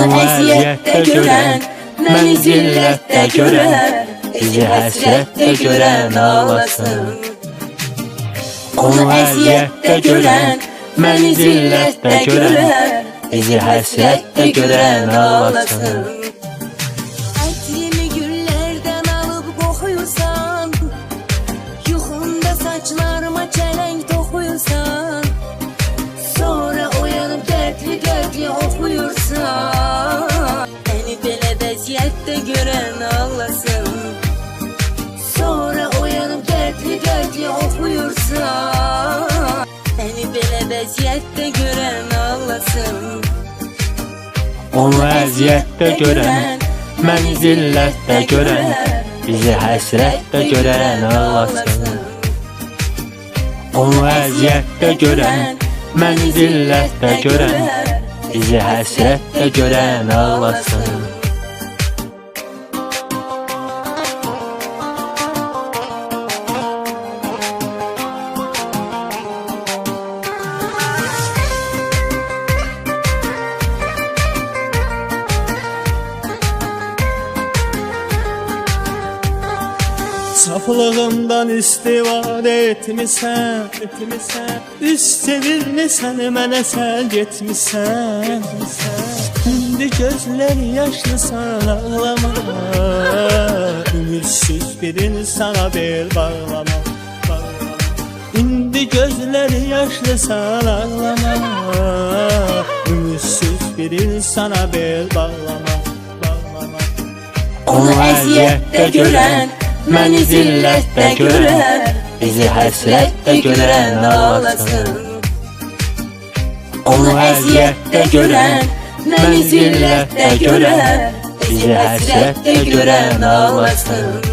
Onu əziyyətdə görən, məni zillətdə görən, bizi həsrətdə görən ağlasın. Onu əziyyətdə görən, məni zillətdə görən, bizi həsrətdə görən ağlasın. Ətrimi güllərdən alıb qoxuyursan, yuxumda saçlarıma çələng toxuyursan, sonra oyanıb dərdli oxuyursan. Məni belə vəziyyətdə görən ağlasın. Sonra oyanıb dərdli oxuyursan. Məni belə vəziyyətdə görən ağlasın. Onu əziyyətdə görən, məni zillətdə görən, bizi həsrətdə görən ağlasın. Onu əziyyətdə görən, məni zillətdə görən, bizi həsrətdə görən ağlasın. Saflığımdan istifadə etmisən, üst sevilmi səni mənə sərg etmisən. İndi gözləri yaşlısan ağlama, ümidsiz bir insana bel bağlama. İndi gözləri yaşlısan ağlama, ümidsiz bir insana bel bağlama. Onu əziyyətdə görən, məni zillətdə görən, bizi həsrətdə görən ağlasın. Onu əziyyətdə görən, məni zillətdə görən, bizi həsrətdə görən ağlasın.